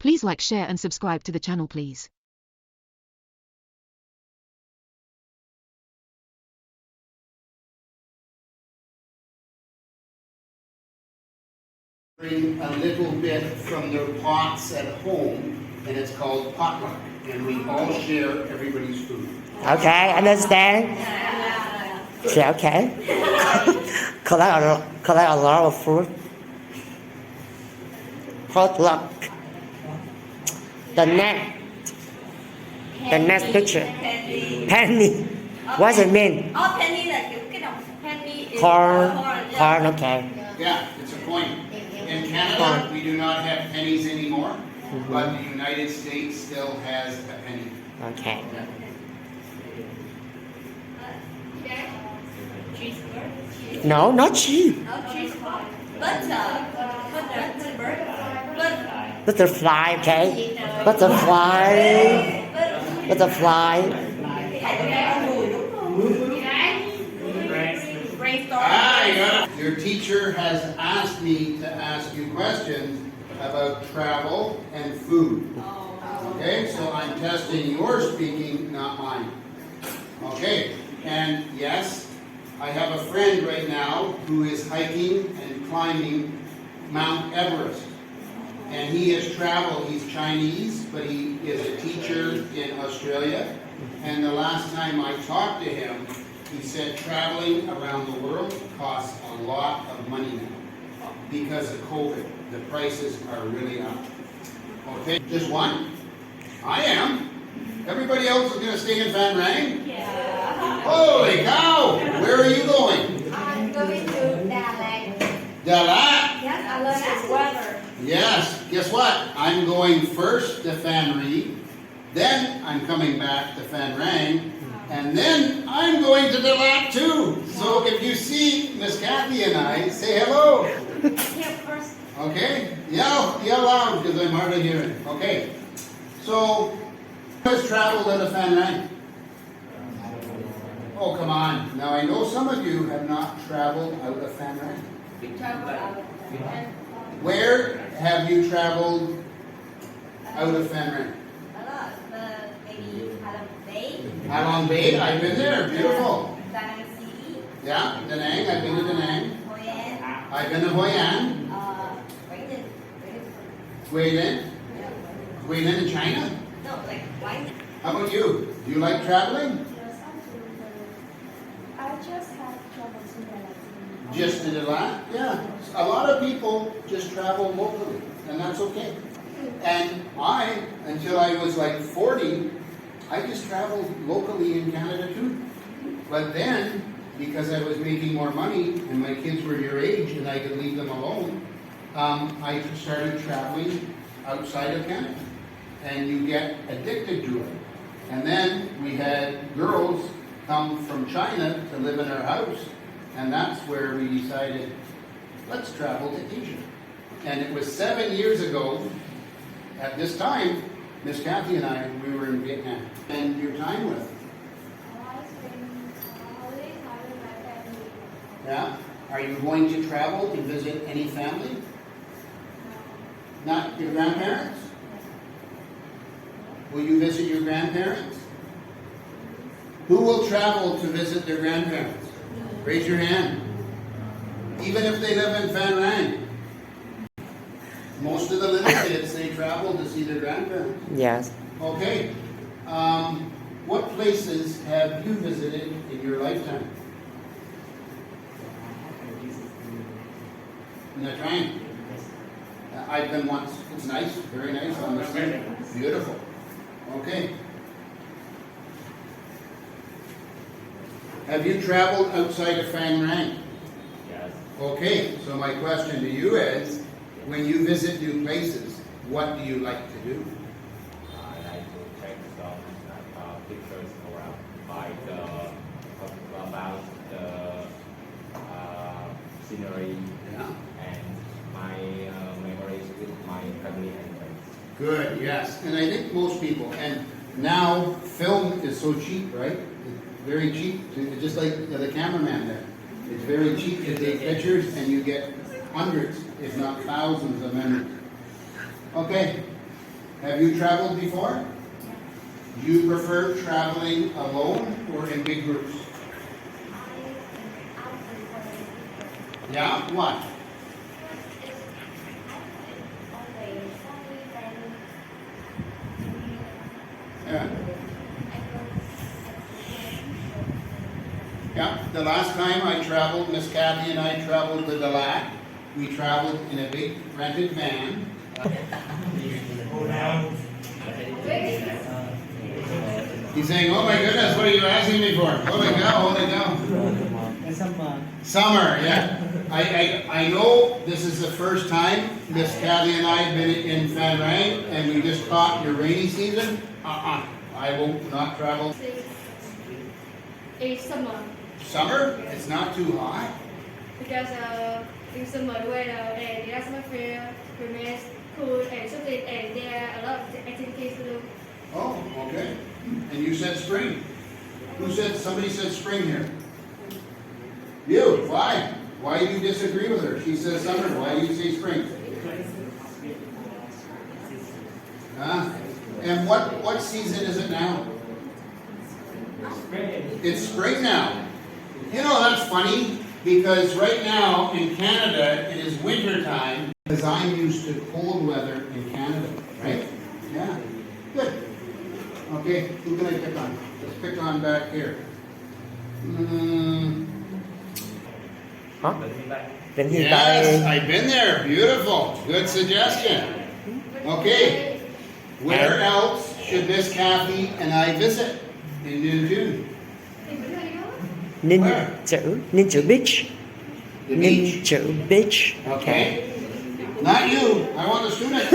Please like, share and subscribe to the channel please. Bring a little bit from their pots at home, and it's called potluck, and we all share everybody's food. Okay, understand? Okay. collect a lot of food. Potluck. The next picture. Penny. What's it mean? Penny là kiểu cái đồng penny is Corn, okay. Yeah, it's a coin. In Canada, we do not have pennies anymore, but the United States still has a penny. Okay. cheeseburger. No, not cheap. No cheeseburger. Butter. Butterfly, okay? Butterfly. Your teacher has asked me to ask you questions about travel and food. Okay, so I'm testing your speaking, not mine. Okay, and yes, I have a friend right now who is hiking and climbing Mount Everest. And he has traveled, he's Chinese, but he is a teacher in Australia. And the last time I talked to him, he said traveling around the world costs a lot of money now because of COVID. The prices are really up. Okay, just one? I am. Everybody else is going to stay in Van Rang? Yeah. Holy cow! Where are you going? I'm going to Đà Lạt. Đà Lạt? Yes, I love this weather. Yes, guess what? I'm going first to Phan Rang, then I'm coming back to Phan Rang, and then I'm going to Đà Lạt too. So if you see Miss Kathy and I, say hello. Here first. Okay? Yell loud because I'm hard of hearing. Okay. So, who has traveled out of Phan Rang? Oh, come on. Now I know some of you have not traveled out of Phan Rang. We travel out of Where have you traveled out of Phan Rang? a lot, but maybe Halong Bay. Halong Bay, I've been there. Beautiful. Da Nang City. Yeah, Da Nang, I've been to Da Nang. Hoi An. I've been to Hoi An. Guilin. Guilin in China. No, like Guilin. How about you? Do you like traveling? I just have trouble to Just to Đà Lạt? Yeah. A lot of people just travel locally, and that's okay. And I, until I was like 40, I just traveled locally in Canada too. But then, because I was making more money and my kids were your age and I could leave them alone, I started traveling outside of Canada. And you get addicted to it. And then we had girls come from China to live in our house, and that's where we decided, let's travel to Asia. And it was 7 years ago, at this time, Miss Kathy and I, we were in Vietnam. And your time with? Yeah? Are you going to travel to visit any family? Not your grandparents? Will you visit your grandparents? Who will travel to visit their grandparents? Raise your hand. Even if they live in Phan Rang. Most of the little kids, they travel to see their grandparents. Yes. Okay. What places have you visited in your lifetime? Nha Trang. I've been once. It's nice, very nice on the sea. Beautiful. Okay. Have you traveled outside of Phan Rang? Yes. Okay, so my question to you is, when you visit new places, what do you like to do? I like to take some pictures around, about the scenery Yeah. and my memories with my family and friends. Good, yes. And I think most people, and now film is so cheap, right? It's very cheap, just like the cameraman there. It's very cheap to take pictures and you get hundreds, if not thousands of memories. Okay, Have you traveled before? Do you prefer traveling alone or in big groups? Yeah? What? Yeah. Yeah. The last time I traveled, Miss Kathy and I traveled to Dalat. We traveled in a big rented van. He's saying, "Oh my goodness, what are you asking me for? Hold it down, hold it down." Summer, yeah. I know this is the first time Miss Kathy and I have been in Phan Rang, and we just caught your rainy season. I will not travel. It's summer Summer? It's not too hot. because in summer the weather and the atmosphere remains cool and something, and there are a lot of activities to do. Oh, okay. And you said spring. Who said, somebody said spring here? You, why? Why do you disagree with her? She says summer, why do you say spring? Huh? And what season is it now? It's spring now. You know, that's funny, because right now in Canada, it is winter time, because I'm used to cold weather in Canada, right? Yeah, good. Okay, who can I pick on? Let's pick on back here. Hả? Đến hiện Yes, tại I've been there. Beautiful. Good suggestion. Okay, where else should Miss Kathy and I visit in June? Ninh chữ beach. The Ninh beach. chữ beach. Okay. Not you. I want the student.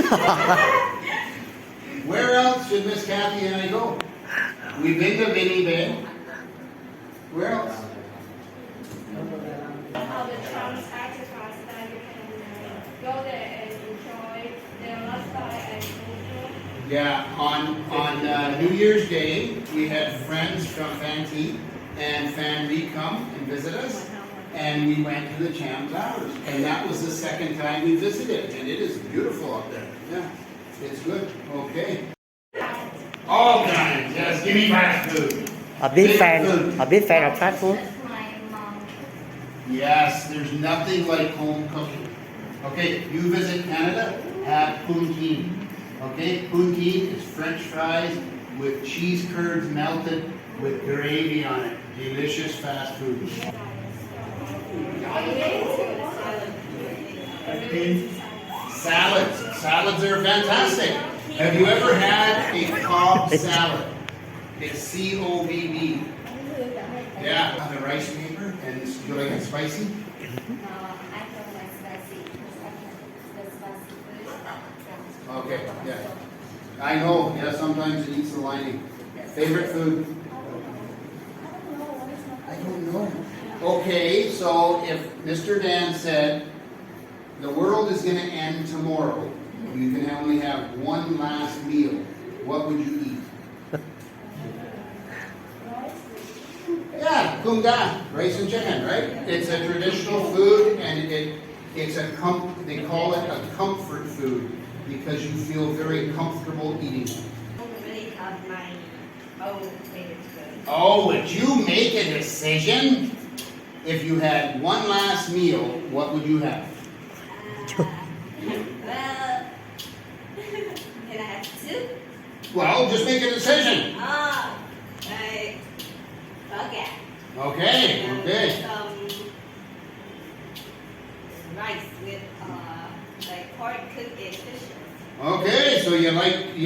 Where else should Miss Kathy and I go? We've been to Vinny Bay. Where else? All the trans artifacts that you can go there and enjoy their lifestyle and culture. Yeah, on New Year's Day, we had friends from Fanti and Fanri come and visit us, and we went to the Cham Towers, and that was the second time we visited, and it is beautiful up there. Yeah, it's good. Okay. All kinds. Yes, give me fast food. A big fan of fast food. My mom. Yes, there's nothing like home cooking. Okay, you visit Canada, have poutine. Okay, poutine is French fries with cheese curds melted with gravy on it. Delicious fast food. Salads. Salads are fantastic. Have you ever had a Cobb salad? It's C-O-B-B. Yeah, on the rice paper, and you like it spicy? I don't like spicy. The spicy food. Okay, yeah. I know, yeah, sometimes it eats the lining. Favorite food? I don't know. Okay, so if Mr. Dan said, the world is gonna end tomorrow, you can only have one last meal, what would you eat? Yeah, kumda, rice and chicken, right? It's a traditional food, and they call it a comfort food because you feel very comfortable eating it. I don't really have my own favorite food. Oh, would you make a decision? If you had one last meal, what would you have? Well, can I have two? Well, just make a decision. Oh, right. Okay. Okay, okay. Rice with like pork cooked and fish. Okay, so you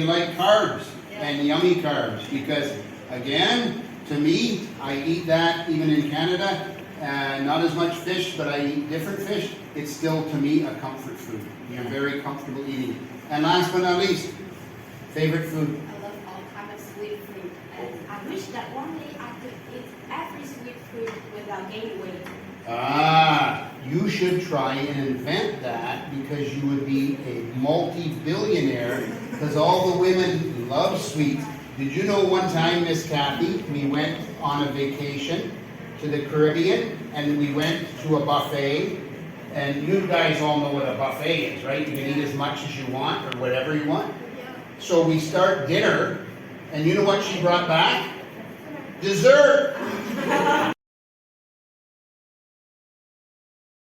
like carbs and yummy carbs because again, to me, I eat that even in Canada. Not as much fish, but I eat different fish. It's still to me a comfort food. You're very comfortable eating it. And last but not least, favorite food. I love all kinds of sweet food, and I wish that one day I could eat every sweet food without gaining weight. You should try and invent that because you would be a multi-billionaire because all the women love sweets. Did you know one time, Miss Kathy, we went on a vacation to the Caribbean and we went to a buffet, and you guys all know what a buffet is, right? You can eat as much as you want or whatever you want. So we start dinner, and you know what she brought back? Dessert!